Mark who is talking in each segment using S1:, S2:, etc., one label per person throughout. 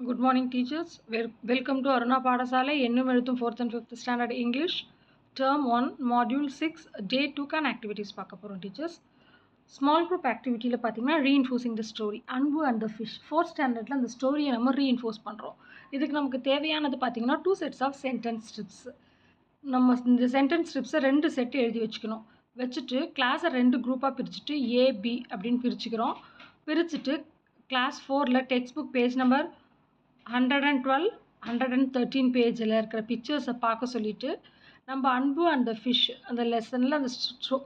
S1: Good morning, teachers. Welcome to Aruna Padasala, Ennum Elutthum 4th and 5th Standard English, Term 1, Module 6, Day 2 kan activities பார்க்க போறோம் teachers. Small group activity ல பார்த்தீங்கன்னா reinforcing the story, அன்பு and the fish. 4th standardல அந்த ஸ்டோரியை நம்ம reinforce பண்ணுறோம். இதுக்கு நமக்கு தேவையானது பார்த்தீங்கன்னா 2 sets of sentence strips. நம்ம இந்த சென்டென்ஸ் ஸ்ட்ரிப்ஸை 2 செட் எழுதி வச்சுக்கணும். வச்சுட்டு கிளாஸை 2 குரூப்பாக பிரிச்சுட்டு ஏபி அப்படின்னு பிரிச்சுக்கிறோம். பிரிச்சுட்டு கிளாஸ் 4ல் டெக்ஸ்ட் புக் பேஜ் நம்பர் 112, 113 பேஜில் இருக்கிற பிக்சர்ஸை பார்க்க சொல்லிவிட்டு நம்ம அன்பு அந்த ஃபிஷ் அந்த லெசனில் அந்த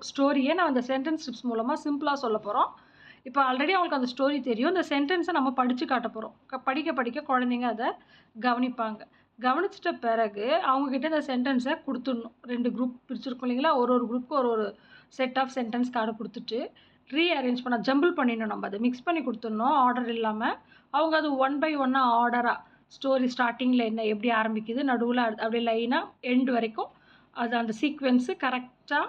S1: ஸ்டோரியை நான் அந்த சென்டென்ஸ் ஸ்ட்ரிப்ஸ் மூலமாக சிம்பிளாக சொல்ல போகிறோம். இப்போ ஆல்ரெடி அவங்களுக்கு அந்த ஸ்டோரி தெரியும். அந்த சென்டென்ஸை நம்ம படித்து காட்ட போகிறோம். படிக்க படிக்க குழந்தைங்க அதை கவனிப்பாங்க. கவனிச்சிட்ட பிறகு அவங்கக்கிட்ட இந்த சென்டென்ஸை கொடுத்துடணும். 2 குரூப் பிரிச்சுருக்கோம் இல்லைங்களா, ஒரு குரூப்புக்கு ஒரு செட் ஆஃப் சென்டென்ஸ் கார்டை கொடுத்துட்டு ரீஅரேஞ்ச் பண்ண ஜம்பிள் பண்ணிடணும். நம்ம அதை மிக்ஸ் பண்ணி கொடுத்துடணும் ஆர்டர் இல்லாமல். அவங்க அது 1 by 1 ஆர்டராக ஸ்டோரி ஸ்டார்டிங்கில் என்ன எப்படி ஆரம்பிக்குது, நடுவில் அப்படியே லைனாக எண்ட் வரைக்கும் அது அந்த சீக்வென்ஸு கரெக்டாக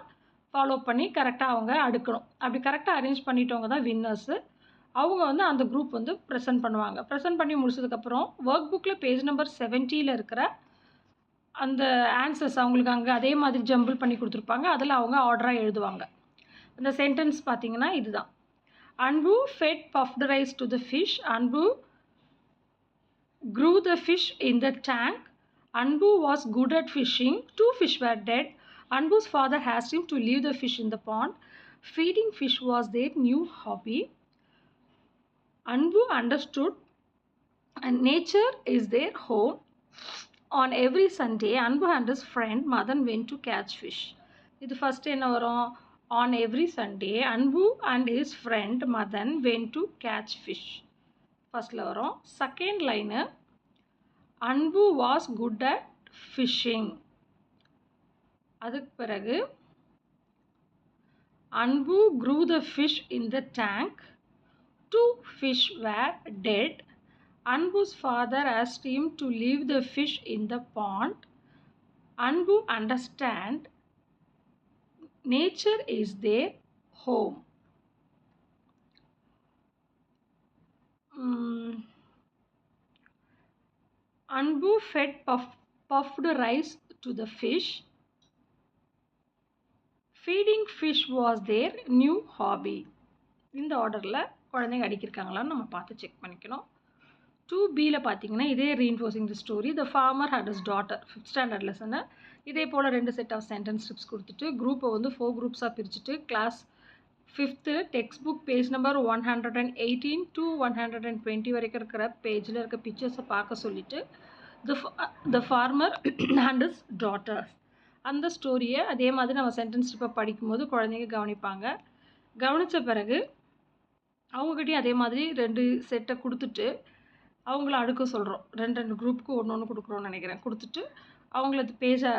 S1: ஃபாலோ பண்ணி கரெக்டாக அவங்க அடுக்கணும். அப்படி கரெக்டாக அரேஞ்ச் பண்ணிட்டவங்க தான் வின்னர்ஸு. அவங்க அந்த குரூப் ப்ரெசென்ட் பண்ணுவாங்க. ப்ரெசென்ட் பண்ணி முடிச்சதுக்கப்புறம் ஒர்க் புக்கில் பேஜ் நம்பர் 70 இருக்கிற அந்த ஆன்சர்ஸ் அவங்களுக்கு அங்கே அதே மாதிரி ஜம்பிள் பண்ணி கொடுத்துருப்பாங்க. அதில் அவங்க ஆர்டராக எழுதுவாங்க. அந்த சென்டென்ஸ் பார்த்தீங்கன்னா இதுதான். அன்பு fed puffed rice to the fish. Anbu grew the fish in the tank. Anbu was good at fishing. 2 fish were dead. Anbu's father asked him to leave the fish in the pond. Feeding fish was their new hobby. Anbu understood and nature is their home. On every Sunday, Anbu and his friend Madan went to catch fish. இது first என்ன வரும்? On every Sunday, Anbu and his friend Madan went to catch fish. ஃபர்ஸ்ட்ல வரும். Second line Anbu was good at fishing. அதுக்கு பிறகு Anbu grew the fish in the tank. 2 fish were dead. Anbu's father asked him to leave the fish in the pond. Anbu understand nature is their home. Anbu fed puffed rice to the fish. Feeding fish was their new hobby. இந்த ஆர்டரில் குழந்தைங்க அடிக்கிருக்காங்களான்னு நம்ம பார்த்து check பண்ணிக்கணும். 2Bயில் பார்த்தீங்கன்னா இதே reinforcing the story. The farmer had his daughter. 5th standard லெசனை இதே போல் 2 செட் ஆஃப் சென்டென்ஸ் ஸ்ட்ரிப்ஸ் கொடுத்துட்டு குரூப்பை 4 குரூப்ஸாக பிரிச்சுட்டு class 5th text book page number 118 to 120 வரைக்கும் இருக்கிற பேஜில் இருக்க பிக்சர்ஸை பார்க்க சொல்லிவிட்டு the farmer and his daughters அந்த ஸ்டோரியை அதே மாதிரி நம்ம சென்டென்ஸ் ஸ்ட்ரிப்பை படிக்கும்போது குழந்தைங்க கவனிப்பாங்க. கவனித்த பிறகு அவங்கக்கிட்டையும் அதே மாதிரி 2 செட்டை கொடுத்துட்டு அவங்கள அடுக்க சொல்கிறோம். 2 குரூப்புக்கு ஒன்று கொடுக்குறோன்னு நினைக்கிறேன். கொடுத்துட்டு அவங்களது பேஜை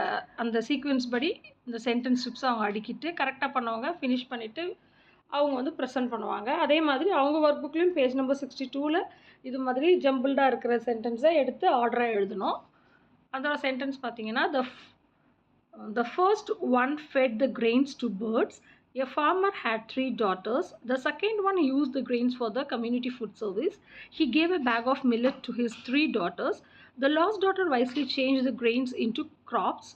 S1: அந்த சீக்வென்ஸ் படி இந்த சென்டென்ஸ் ஸ்ட்ரிப்ஸை அவங்க அடிக்கிட்டு கரெக்டாக பண்ணவங்க ஃபினிஷ் பண்ணிவிட்டு அவங்க ப்ரெசென்ட் பண்ணுவாங்க. அதே மாதிரி அவங்க ஒர்க் புக்லேயும் பேஜ் நம்பர் 62ல் இது மாதிரி ஜம்பிள்டாக இருக்கிற சென்டென்ஸை எடுத்து ஆர்டராக எழுதணும். அதோட சென்டென்ஸ் பார்த்தீங்கன்னா the first one fed the grains to birds. A farmer had 3 daughters. The second one used the grains for the community food service. He gave a bag of millet to his 3 daughters. The last daughter wisely changed the grains into crops.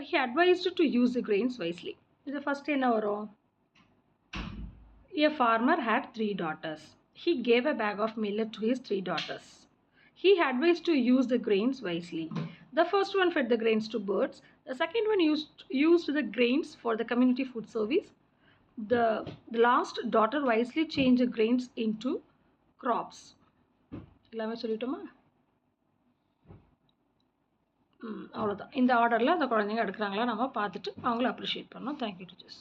S1: He advised her to use the grains wisely. இது first என்ன வரும்? A farmer had 3 daughters. He gave a bag of millet to his 3 daughters. He advised to use the grains wisely. The first one fed the grains to birds. The second one used the grains for the community food service. The last daughter wisely changed the grains into crops. எல்லாமே சொல்லிட்டோமா? அவ்வளோதான். இந்த ஆர்டரில் அந்த குழந்தைங்க எடுக்கிறாங்களா நம்ம பார்த்துட்டு அவங்கள appreciate பண்ணோம். Thank you teachers.